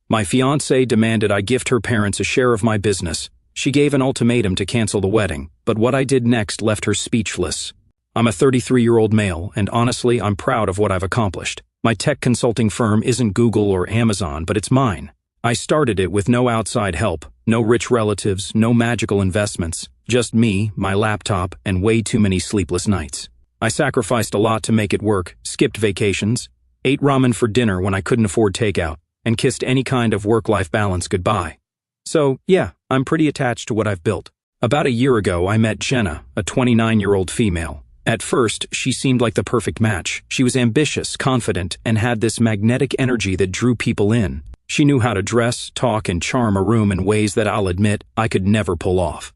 My fiancée demanded I gift her parents a share of my business. She gave an ultimatum to cancel the wedding, but what I did next left her speechless. I'm a 33-year-old male, and honestly, I'm proud of what I've accomplished. My tech consulting firm isn't Google or Amazon, but it's mine. I started it with no outside help, no rich relatives, no magical investments, just me, my laptop, and way too many sleepless nights. I sacrificed a lot to make it work, skipped vacations, ate ramen for dinner when I couldn't afford takeout, and kissed any kind of work-life balance goodbye. So, yeah, I'm pretty attached to what I've built. About a year ago, I met Jenna, a 29-year-old female. At first, she seemed like the perfect match. She was ambitious, confident, and had this magnetic energy that drew people in. She knew how to dress, talk, and charm a room in ways that I'll admit I could never pull off.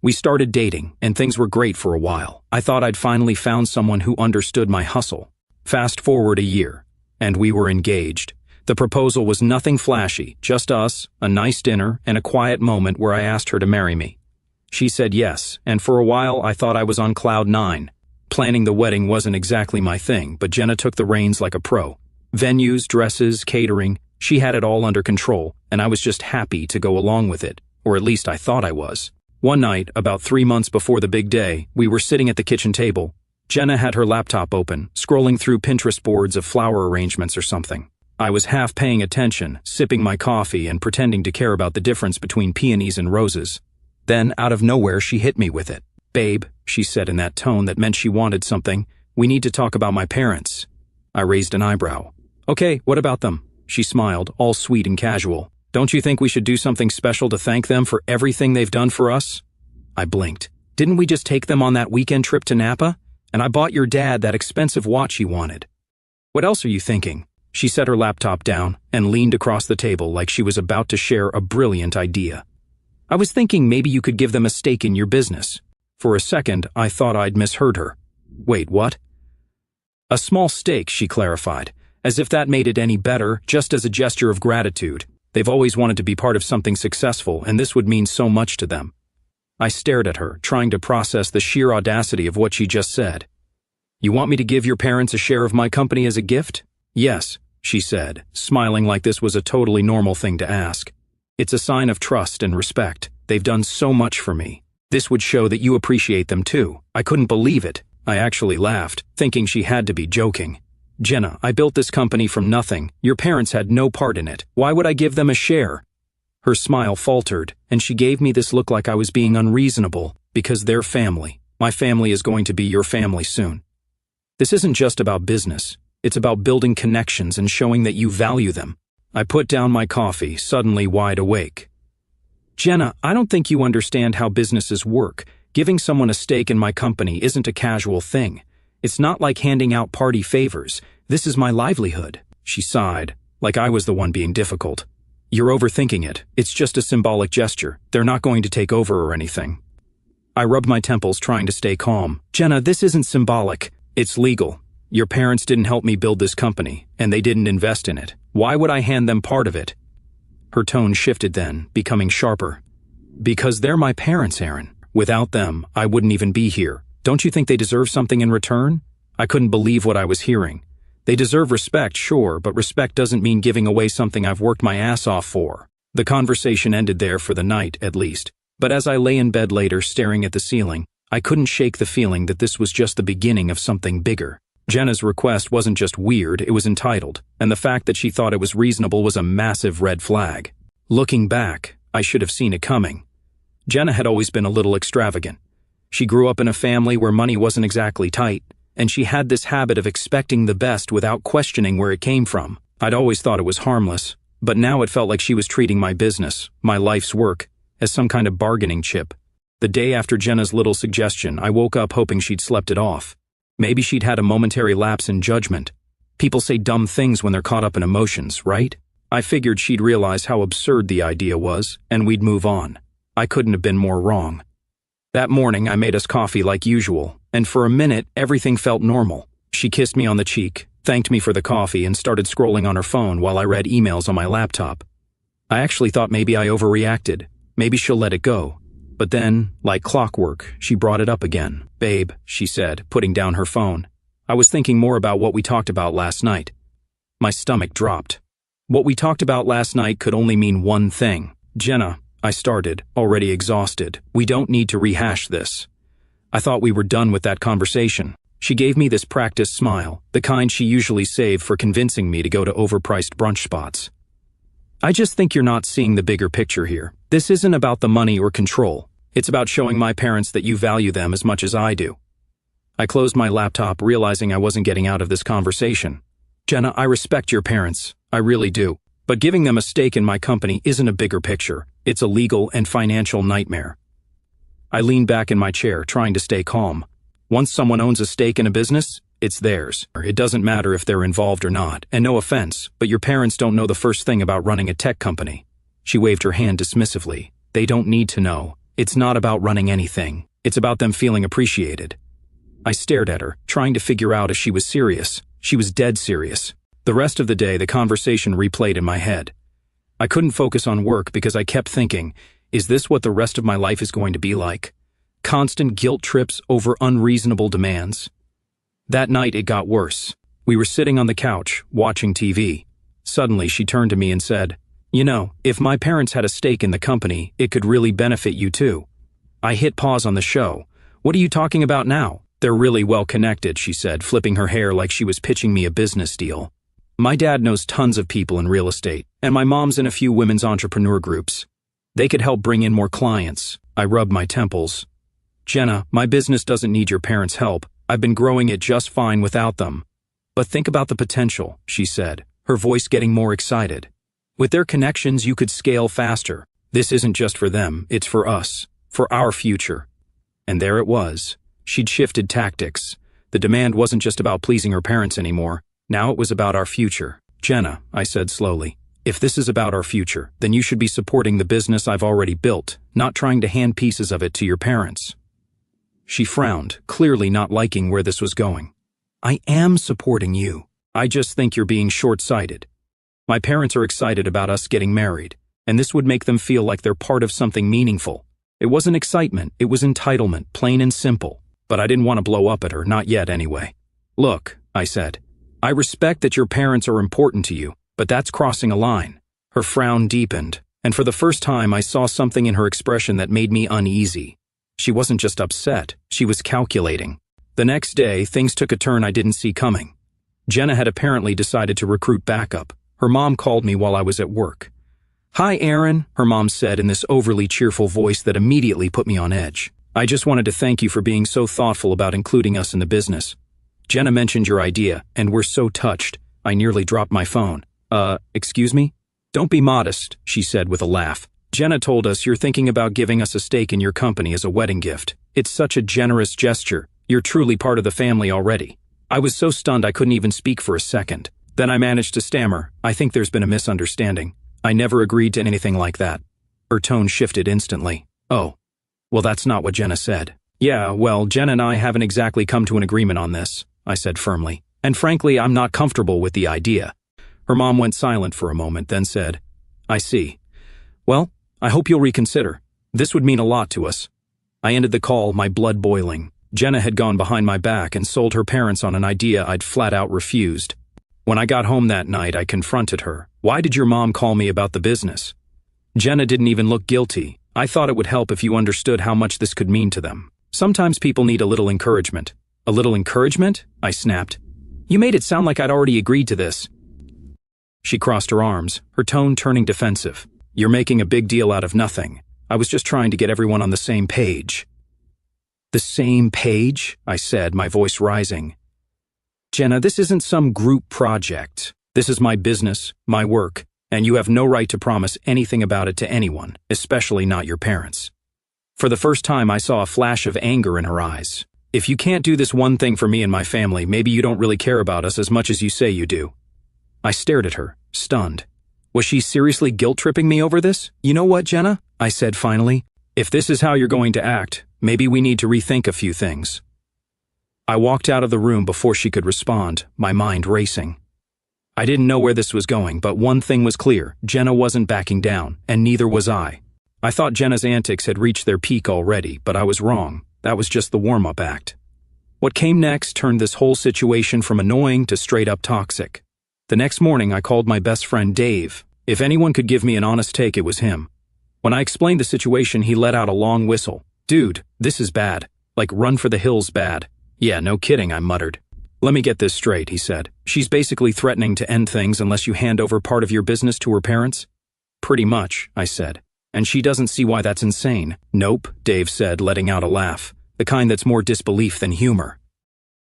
We started dating, and things were great for a while. I thought I'd finally found someone who understood my hustle. Fast forward a year, and we were engaged. The proposal was nothing flashy, just us, a nice dinner, and a quiet moment where I asked her to marry me. She said yes, and for a while I thought I was on cloud 9. Planning the wedding wasn't exactly my thing, but Jenna took the reins like a pro. Venues, dresses, catering, she had it all under control, and I was just happy to go along with it, or at least I thought I was. One night, about 3 months before the big day, we were sitting at the kitchen table. Jenna had her laptop open, scrolling through Pinterest boards of flower arrangements or something. I was half paying attention, sipping my coffee and pretending to care about the difference between peonies and roses. Then, out of nowhere, she hit me with it. "Babe," she said in that tone that meant she wanted something, "we need to talk about my parents." I raised an eyebrow. "Okay, what about them?" She smiled, all sweet and casual. "Don't you think we should do something special to thank them for everything they've done for us?" I blinked. "Didn't we just take them on that weekend trip to Napa? And I bought your dad that expensive watch he wanted. What else are you thinking?" She set her laptop down and leaned across the table like she was about to share a brilliant idea. "I was thinking maybe you could give them a stake in your business." For a second, I thought I'd misheard her. "Wait, what?" "A small stake," she clarified, as if that made it any better, just as a gesture of gratitude. They've always wanted to be part of something successful, and this would mean so much to them. I stared at her, trying to process the sheer audacity of what she just said. "You want me to give your parents a share of my company as a gift?" "Yes," she said, smiling like this was a totally normal thing to ask. "It's a sign of trust and respect. They've done so much for me. This would show that you appreciate them too." I couldn't believe it. I actually laughed, thinking she had to be joking. "Jenna, I built this company from nothing. Your parents had no part in it. Why would I give them a share?" Her smile faltered, and she gave me this look like I was being unreasonable, because they're family. My family is going to be your family soon. This isn't just about business. It's about building connections and showing that you value them. I put down my coffee, suddenly wide awake. "Jenna, I don't think you understand how businesses work. Giving someone a stake in my company isn't a casual thing. It's not like handing out party favors. This is my livelihood." She sighed, like I was the one being difficult. "You're overthinking it. It's just a symbolic gesture. They're not going to take over or anything." I rubbed my temples, trying to stay calm. "Jenna, this isn't symbolic. It's legal. Your parents didn't help me build this company, and they didn't invest in it. Why would I hand them part of it?" Her tone shifted then, becoming sharper. "Because they're my parents, Aaron. Without them, I wouldn't even be here. Don't you think they deserve something in return?" I couldn't believe what I was hearing. They deserve respect, sure, but respect doesn't mean giving away something I've worked my ass off for. The conversation ended there for the night, at least. But as I lay in bed later staring at the ceiling, I couldn't shake the feeling that this was just the beginning of something bigger. Jenna's request wasn't just weird, it was entitled, and the fact that she thought it was reasonable was a massive red flag. Looking back, I should have seen it coming. Jenna had always been a little extravagant. She grew up in a family where money wasn't exactly tight, and she had this habit of expecting the best without questioning where it came from. I'd always thought it was harmless, but now it felt like she was treating my business, my life's work, as some kind of bargaining chip. The day after Jenna's little suggestion, I woke up hoping she'd slept it off. Maybe she'd had a momentary lapse in judgment. People say dumb things when they're caught up in emotions, right? I figured she'd realize how absurd the idea was, and we'd move on. I couldn't have been more wrong. That morning, I made us coffee like usual, and for a minute, everything felt normal. She kissed me on the cheek, thanked me for the coffee, and started scrolling on her phone while I read emails on my laptop. I actually thought maybe I overreacted. Maybe she'll let it go. But then, like clockwork, she brought it up again. "Babe," she said, putting down her phone. "I was thinking more about what we talked about last night." My stomach dropped. What we talked about last night could only mean one thing. Jenna, I started, already exhausted. We don't need to rehash this. I thought we were done with that conversation. She gave me this practiced smile, the kind she usually saved for convincing me to go to overpriced brunch spots. I just think you're not seeing the bigger picture here. This isn't about the money or control. It's about showing my parents that you value them as much as I do. I closed my laptop, realizing I wasn't getting out of this conversation. Jenna, I respect your parents. I really do. But giving them a stake in my company isn't a bigger picture. It's a legal and financial nightmare. I leaned back in my chair, trying to stay calm. Once someone owns a stake in a business, it's theirs. It doesn't matter if they're involved or not. And no offense, but your parents don't know the first thing about running a tech company. She waved her hand dismissively. They don't need to know. It's not about running anything. It's about them feeling appreciated. I stared at her, trying to figure out if she was serious. She was dead serious. The rest of the day, the conversation replayed in my head. I couldn't focus on work because I kept thinking, is this what the rest of my life is going to be like? Constant guilt trips over unreasonable demands. That night, it got worse. We were sitting on the couch, watching TV. Suddenly, she turned to me and said, "You know, if my parents had a stake in the company, it could really benefit you too." I hit pause on the show. "What are you talking about now?" "They're really well connected," she said, flipping her hair like she was pitching me a business deal. "My dad knows tons of people in real estate, and my mom's in a few women's entrepreneur groups. They could help bring in more clients." I rubbed my temples. "Jenna, my business doesn't need your parents' help. I've been growing it just fine without them." "But think about the potential," she said, her voice getting more excited. "With their connections, you could scale faster. This isn't just for them, it's for us, for our future." And there it was. She'd shifted tactics. The demand wasn't just about pleasing her parents anymore. Now it was about our future. "Jenna," I said slowly, "if this is about our future, then you should be supporting the business I've already built, not trying to hand pieces of it to your parents." She frowned, clearly not liking where this was going. "I am supporting you. I just think you're being short-sighted. My parents are excited about us getting married, and this would make them feel like they're part of something meaningful. It wasn't excitement, it was entitlement, plain and simple. But I didn't want to blow up at her, not yet anyway. "Look," I said, "I respect that your parents are important to you, but that's crossing a line." Her frown deepened, and for the first time I saw something in her expression that made me uneasy. She wasn't just upset, she was calculating. The next day, things took a turn I didn't see coming. Jenna had apparently decided to recruit backup. Her mom called me while I was at work. "Hi, Aaron," her mom said in this overly cheerful voice that immediately put me on edge. "I just wanted to thank you for being so thoughtful about including us in the business. Jenna mentioned your idea, and we're so touched." I nearly dropped my phone. Excuse me?" "Don't be modest," she said with a laugh. "Jenna told us you're thinking about giving us a stake in your company as a wedding gift. It's such a generous gesture. You're truly part of the family already." I was so stunned I couldn't even speak for a second. Then I managed to stammer, "I think there's been a misunderstanding. I never agreed to anything like that." Her tone shifted instantly. "Oh. Well, that's not what Jenna said." "Yeah, well, Jenna and I haven't exactly come to an agreement on this," I said firmly. "And frankly, I'm not comfortable with the idea." Her mom went silent for a moment, then said, "I see. Well, I hope you'll reconsider. This would mean a lot to us." I ended the call, my blood boiling. Jenna had gone behind my back and sold her parents on an idea I'd flat out refused. When I got home that night, I confronted her. "Why did your mom call me about the business?" Jenna didn't even look guilty. "I thought it would help if you understood how much this could mean to them. Sometimes people need a little encouragement." "A little encouragement?" I snapped. "You made it sound like I'd already agreed to this." She crossed her arms, her tone turning defensive. "You're making a big deal out of nothing. I was just trying to get everyone on the same page." "The same page?" I said, my voice rising. "Jenna, this isn't some group project. This is my business, my work, and you have no right to promise anything about it to anyone, especially not your parents." For the first time, I saw a flash of anger in her eyes. "If you can't do this one thing for me and my family, maybe you don't really care about us as much as you say you do." I stared at her, stunned. Was she seriously guilt-tripping me over this? "You know what, Jenna?" I said finally. "If this is how you're going to act, maybe we need to rethink a few things." I walked out of the room before she could respond, my mind racing. I didn't know where this was going, but one thing was clear: Jenna wasn't backing down, and neither was I. I thought Jenna's antics had reached their peak already, but I was wrong. That was just the warm-up act. What came next turned this whole situation from annoying to straight-up toxic. The next morning, I called my best friend Dave. If anyone could give me an honest take, it was him. When I explained the situation, he let out a long whistle. Dude, this is bad. Like run for the hills bad. Yeah, no kidding, I muttered. Let me get this straight, he said. She's basically threatening to end things unless you hand over part of your business to her parents? Pretty much, I said. And she doesn't see why that's insane. Nope, Dave said, letting out a laugh. The kind that's more disbelief than humor.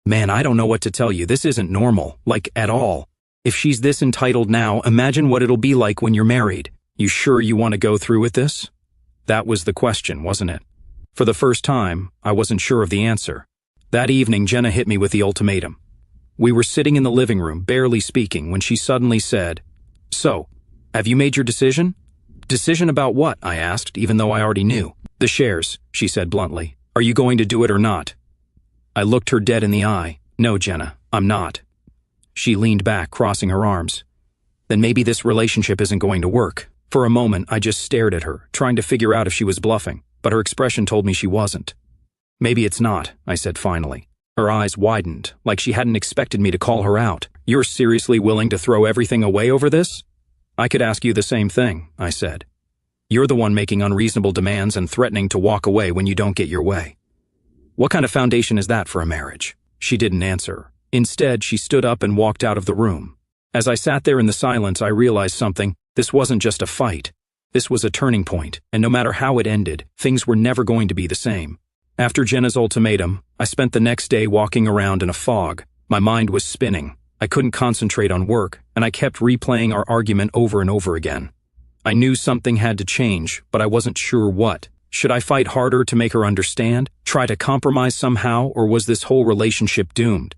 Man, I don't know what to tell you. This isn't normal. Like, at all. If she's this entitled now, imagine what it'll be like when you're married. You sure you want to go through with this? That was the question, wasn't it? For the first time, I wasn't sure of the answer. That evening, Jenna hit me with the ultimatum. We were sitting in the living room, barely speaking, when she suddenly said, "So, have you made your decision?" "Decision about what?" I asked, even though I already knew. "The shares," she said bluntly. "Are you going to do it or not?" I looked her dead in the eye. "No, Jenna, I'm not." She leaned back, crossing her arms. "Then maybe this relationship isn't going to work." For a moment, I just stared at her, trying to figure out if she was bluffing, but her expression told me she wasn't. "Maybe it's not," I said finally. Her eyes widened, like she hadn't expected me to call her out. "You're seriously willing to throw everything away over this?" "I could ask you the same thing," I said. "You're the one making unreasonable demands and threatening to walk away when you don't get your way. What kind of foundation is that for a marriage?" She didn't answer. Instead, she stood up and walked out of the room. As I sat there in the silence, I realized something. This wasn't just a fight. This was a turning point, and no matter how it ended, things were never going to be the same. After Jenna's ultimatum, I spent the next day walking around in a fog. My mind was spinning. I couldn't concentrate on work, and I kept replaying our argument over and over again. I knew something had to change, but I wasn't sure what. Should I fight harder to make her understand? Try to compromise somehow, or was this whole relationship doomed?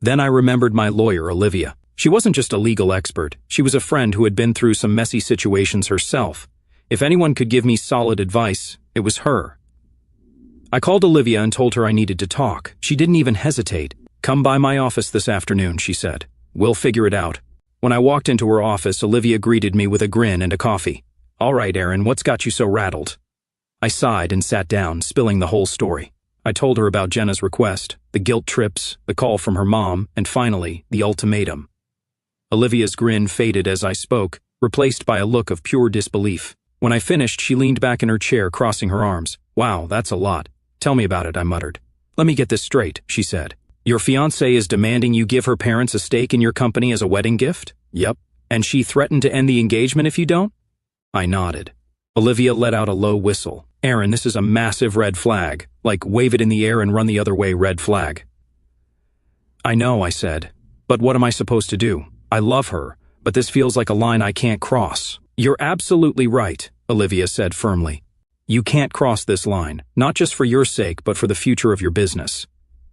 Then I remembered my lawyer, Olivia. She wasn't just a legal expert. She was a friend who had been through some messy situations herself. If anyone could give me solid advice, it was her. I called Olivia and told her I needed to talk. She didn't even hesitate. "Come by my office this afternoon," she said. "We'll figure it out." When I walked into her office, Olivia greeted me with a grin and a coffee. "All right, Aaron, what's got you so rattled?" I sighed and sat down, spilling the whole story. I told her about Jenna's request, the guilt trips, the call from her mom, and finally, the ultimatum. Olivia's grin faded as I spoke, replaced by a look of pure disbelief. When I finished, she leaned back in her chair, crossing her arms. "Wow, that's a lot. Tell me about it," I muttered. "Let me get this straight," she said. "Your fiancée is demanding you give her parents a stake in your company as a wedding gift?" "Yep. And she threatened to end the engagement if you don't?" I nodded. Olivia let out a low whistle. "Aaron, this is a massive red flag. Like, wave it in the air and run the other way, red flag." "I know," I said. "But what am I supposed to do? I love her, but this feels like a line I can't cross." "You're absolutely right," Olivia said firmly. "You can't cross this line, not just for your sake, but for the future of your business.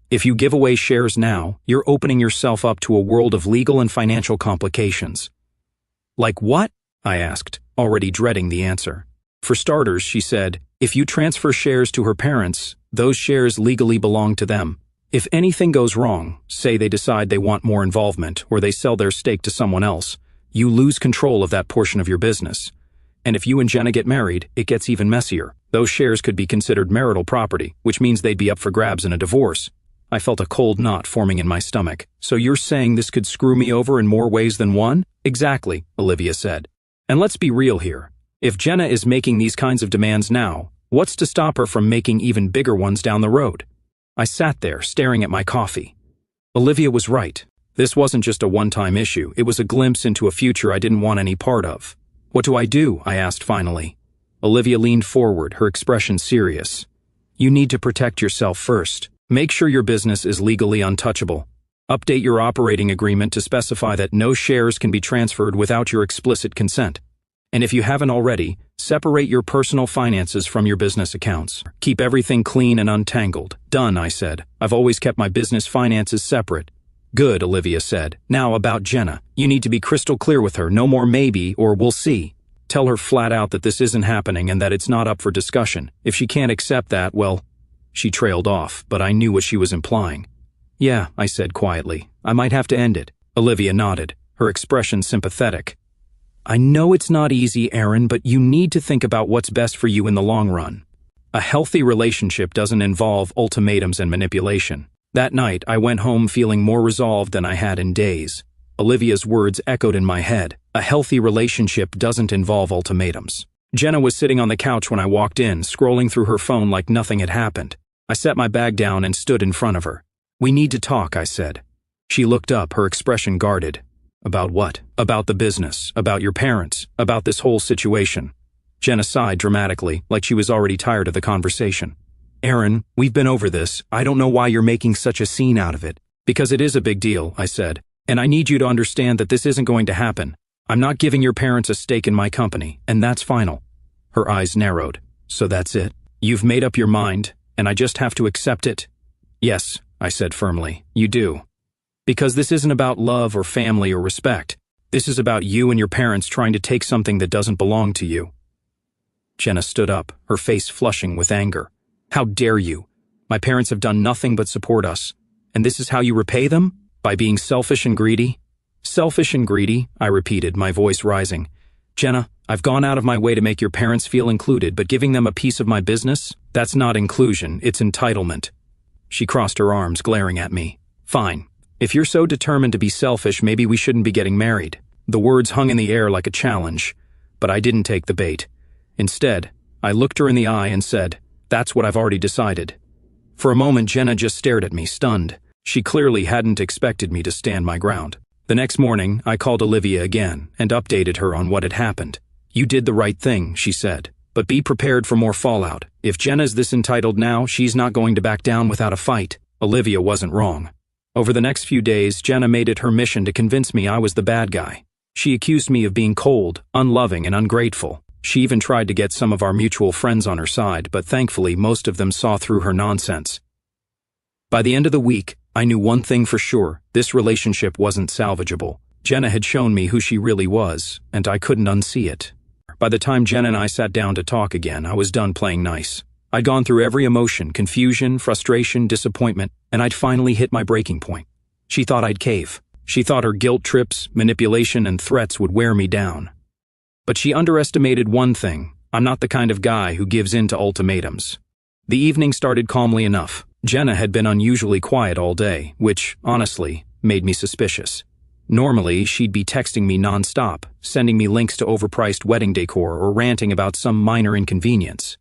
If you give away shares now, you're opening yourself up to a world of legal and financial complications." "Like what?" I asked, already dreading the answer. "For starters," she said, "if you transfer shares to her parents, those shares legally belong to them. If anything goes wrong, say they decide they want more involvement or they sell their stake to someone else, you lose control of that portion of your business. And if you and Jenna get married, it gets even messier. Those shares could be considered marital property, which means they'd be up for grabs in a divorce." I felt a cold knot forming in my stomach. "So you're saying this could screw me over in more ways than one?" "Exactly," Olivia said. "And let's be real here. If Jenna is making these kinds of demands now, what's to stop her from making even bigger ones down the road?" I sat there, staring at my coffee. Olivia was right. This wasn't just a one-time issue. It was a glimpse into a future I didn't want any part of. "What do I do?" I asked finally. Olivia leaned forward, her expression serious. "You need to protect yourself first. Make sure your business is legally untouchable. Update your operating agreement to specify that no shares can be transferred without your explicit consent. And if you haven't already, separate your personal finances from your business accounts. Keep everything clean and untangled." "Done," I said. "I've always kept my business finances separate." "Good," Olivia said. "Now about Jenna. You need to be crystal clear with her. No more maybe or we'll see. Tell her flat out that this isn't happening and that it's not up for discussion. If she can't accept that, well..." She trailed off, but I knew what she was implying. "Yeah," I said quietly. "I might have to end it." Olivia nodded, her expression sympathetic. "I know it's not easy, Aaron, but you need to think about what's best for you in the long run. A healthy relationship doesn't involve ultimatums and manipulation." That night, I went home feeling more resolved than I had in days. Olivia's words echoed in my head. A healthy relationship doesn't involve ultimatums. Jenna was sitting on the couch when I walked in, scrolling through her phone like nothing had happened. I set my bag down and stood in front of her. "We need to talk," I said. She looked up, her expression guarded. "About what?" "About the business, about your parents, about this whole situation." Jenna sighed dramatically, like she was already tired of the conversation. "Aaron, we've been over this. I don't know why you're making such a scene out of it." "Because it is a big deal," I said. "And I need you to understand that this isn't going to happen. I'm not giving your parents a stake in my company, and that's final." Her eyes narrowed. "So that's it? You've made up your mind, and I just have to accept it?" "Yes," I said firmly, "you do. Because this isn't about love or family or respect. This is about you and your parents trying to take something that doesn't belong to you." Jenna stood up, her face flushing with anger. "How dare you? My parents have done nothing but support us. And this is how you repay them? By being selfish and greedy?" "Selfish and greedy," I repeated, my voice rising. "Jenna, I've gone out of my way to make your parents feel included, but giving them a piece of my business? That's not inclusion, it's entitlement." She crossed her arms, glaring at me. "Fine. If you're so determined to be selfish, maybe we shouldn't be getting married." The words hung in the air like a challenge, but I didn't take the bait. Instead, I looked her in the eye and said, "That's what I've already decided." For a moment, Jenna just stared at me, stunned. She clearly hadn't expected me to stand my ground. The next morning, I called Olivia again and updated her on what had happened. "You did the right thing," she said, "but be prepared for more fallout. If Jenna's this entitled now, she's not going to back down without a fight." Olivia wasn't wrong. Over the next few days, Jenna made it her mission to convince me I was the bad guy. She accused me of being cold, unloving, and ungrateful. She even tried to get some of our mutual friends on her side, but thankfully most of them saw through her nonsense. By the end of the week, I knew one thing for sure: this relationship wasn't salvageable. Jenna had shown me who she really was, and I couldn't unsee it. By the time Jenna and I sat down to talk again, I was done playing nice. I'd gone through every emotion: confusion, frustration, disappointment, and I'd finally hit my breaking point. She thought I'd cave. She thought her guilt trips, manipulation, and threats would wear me down. But she underestimated one thing: I'm not the kind of guy who gives in to ultimatums. The evening started calmly enough. Jenna had been unusually quiet all day, which, honestly, made me suspicious. Normally, she'd be texting me nonstop, sending me links to overpriced wedding decor or ranting about some minor inconvenience.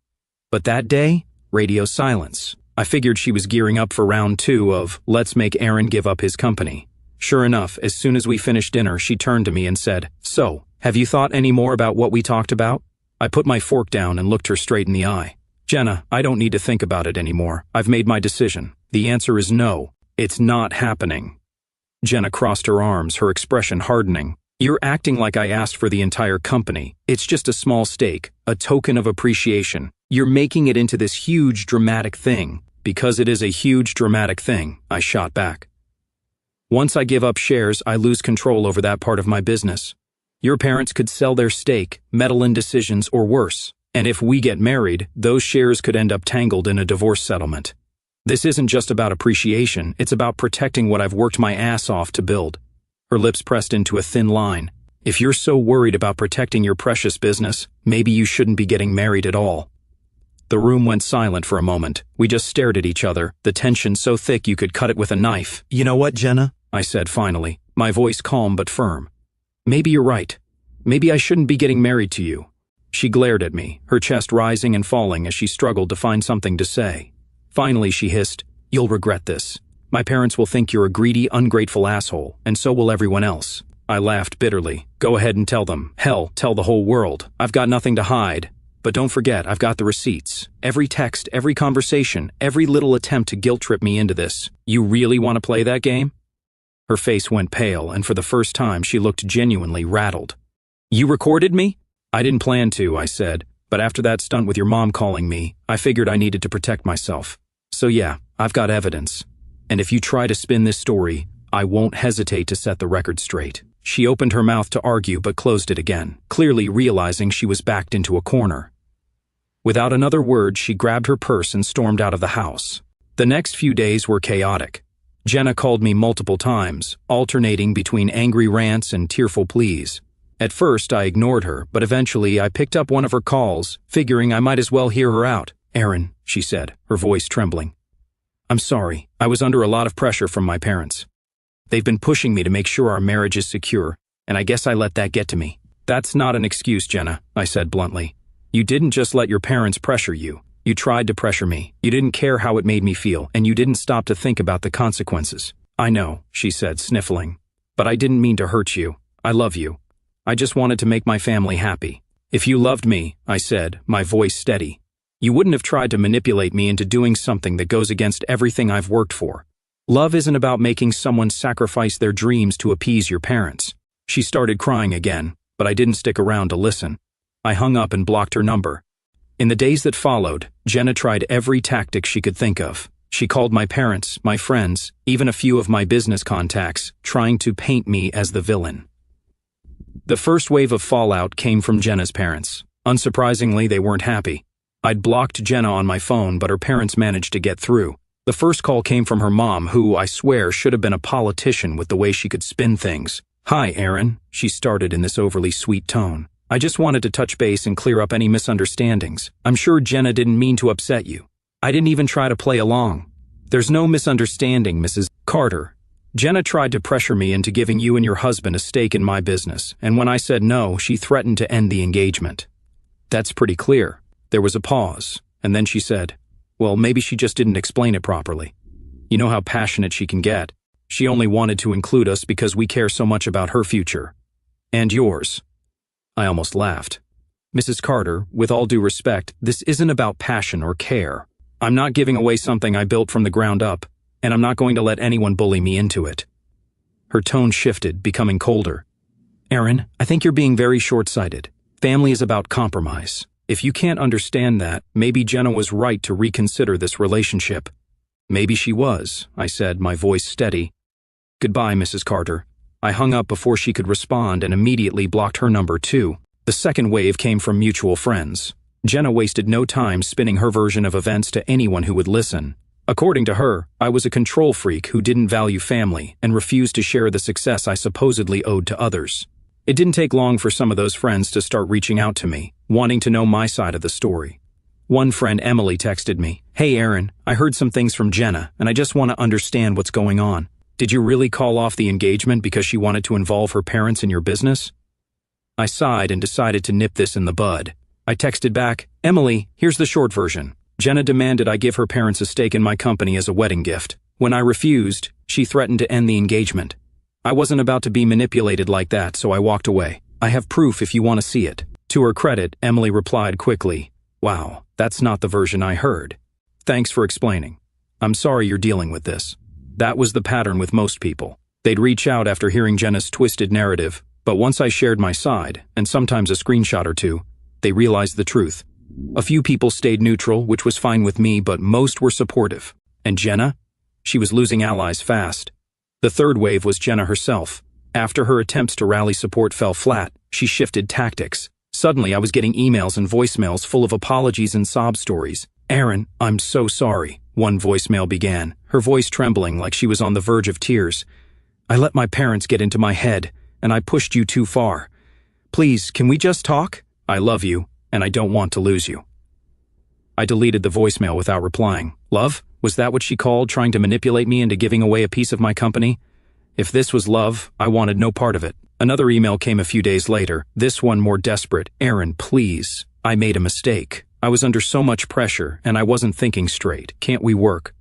But that day, radio silence. I figured she was gearing up for round 2 of "Let's make Aaron give up his company." Sure enough, as soon as we finished dinner, she turned to me and said, "So, have you thought any more about what we talked about?" I put my fork down and looked her straight in the eye. "Jenna, I don't need to think about it anymore. I've made my decision. The answer is no. It's not happening." Jenna crossed her arms, her expression hardening. "You're acting like I asked for the entire company. It's just a small stake, a token of appreciation. You're making it into this huge, dramatic thing." "Because it is a huge, dramatic thing," I shot back. "Once I give up shares, I lose control over that part of my business. Your parents could sell their stake, meddle in decisions, or worse. And if we get married, those shares could end up tangled in a divorce settlement. This isn't just about appreciation, it's about protecting what I've worked my ass off to build." Her lips pressed into a thin line. "If you're so worried about protecting your precious business, maybe you shouldn't be getting married at all." The room went silent for a moment. We just stared at each other, the tension so thick you could cut it with a knife. "You know what, Jenna?" I said finally, my voice calm but firm. "Maybe you're right. Maybe I shouldn't be getting married to you." She glared at me, her chest rising and falling as she struggled to find something to say. Finally, she hissed, "You'll regret this. My parents will think you're a greedy, ungrateful asshole, and so will everyone else." I laughed bitterly. "Go ahead and tell them. Hell, tell the whole world. I've got nothing to hide. But don't forget, I've got the receipts. Every text, every conversation, every little attempt to guilt-trip me into this. You really want to play that game?" Her face went pale, and for the first time she looked genuinely rattled. "You recorded me?" "I didn't plan to," I said, "but after that stunt with your mom calling me, I figured I needed to protect myself. So yeah, I've got evidence. And if you try to spin this story, I won't hesitate to set the record straight." She opened her mouth to argue but closed it again, clearly realizing she was backed into a corner. Without another word, she grabbed her purse and stormed out of the house. The next few days were chaotic. Jenna called me multiple times, alternating between angry rants and tearful pleas. At first, I ignored her, but eventually I picked up one of her calls, figuring I might as well hear her out. "Aaron," she said, her voice trembling. "I'm sorry. I was under a lot of pressure from my parents." They've been pushing me to make sure our marriage is secure, and I guess I let that get to me. That's not an excuse, Jenna, I said bluntly. You didn't just let your parents pressure you. You tried to pressure me. You didn't care how it made me feel, and you didn't stop to think about the consequences. I know, she said, sniffling. But I didn't mean to hurt you. I love you. I just wanted to make my family happy. If you loved me, I said, my voice steady, you wouldn't have tried to manipulate me into doing something that goes against everything I've worked for. Love isn't about making someone sacrifice their dreams to appease your parents. She started crying again, but I didn't stick around to listen. I hung up and blocked her number. In the days that followed, Jenna tried every tactic she could think of. She called my parents, my friends, even a few of my business contacts, trying to paint me as the villain. The first wave of fallout came from Jenna's parents. Unsurprisingly, they weren't happy. I'd blocked Jenna on my phone, but her parents managed to get through. The first call came from her mom, who, I swear, should have been a politician with the way she could spin things. Hi, Aaron, she started in this overly sweet tone. I just wanted to touch base and clear up any misunderstandings. I'm sure Jenna didn't mean to upset you. I didn't even try to play along. There's no misunderstanding, Mrs. Carter. Jenna tried to pressure me into giving you and your husband a stake in my business, and when I said no, she threatened to end the engagement. That's pretty clear. There was a pause, and then she said, well, maybe she just didn't explain it properly. You know how passionate she can get. She only wanted to include us because we care so much about her future. And yours. I almost laughed. Mrs. Carter, with all due respect, this isn't about passion or care. I'm not giving away something I built from the ground up, and I'm not going to let anyone bully me into it. Her tone shifted, becoming colder. Aaron, I think you're being very short-sighted. Family is about compromise. If you can't understand that, maybe Jenna was right to reconsider this relationship. Maybe she was, I said, my voice steady. Goodbye, Mrs. Carter. I hung up before she could respond and immediately blocked her number too. The second wave came from mutual friends. Jenna wasted no time spinning her version of events to anyone who would listen. According to her, I was a control freak who didn't value family and refused to share the success I supposedly owed to others. It didn't take long for some of those friends to start reaching out to me, wanting to know my side of the story. One friend, Emily, texted me, Hey Aaron, I heard some things from Jenna, and I just want to understand what's going on. Did you really call off the engagement because she wanted to involve her parents in your business? I sighed and decided to nip this in the bud. I texted back, Emily, here's the short version. Jenna demanded I give her parents a stake in my company as a wedding gift. When I refused, she threatened to end the engagement. I wasn't about to be manipulated like that, so I walked away. I have proof if you want to see it. To her credit, Emily replied quickly, Wow, that's not the version I heard. Thanks for explaining. I'm sorry you're dealing with this. That was the pattern with most people. They'd reach out after hearing Jenna's twisted narrative, but once I shared my side, and sometimes a screenshot or two, they realized the truth. A few people stayed neutral, which was fine with me, but most were supportive. And Jenna? She was losing allies fast. The third wave was Jenna herself. After her attempts to rally support fell flat, she shifted tactics. Suddenly, I was getting emails and voicemails full of apologies and sob stories. Aaron, I'm so sorry, one voicemail began, her voice trembling like she was on the verge of tears. I let my parents get into my head, and I pushed you too far. Please, can we just talk? I love you, and I don't want to lose you. I deleted the voicemail without replying. Love? Was that what she called, trying to manipulate me into giving away a piece of my company? If this was love, I wanted no part of it. Another email came a few days later, this one more desperate. Aaron, please. I made a mistake. I was under so much pressure, and I wasn't thinking straight. Can't we work?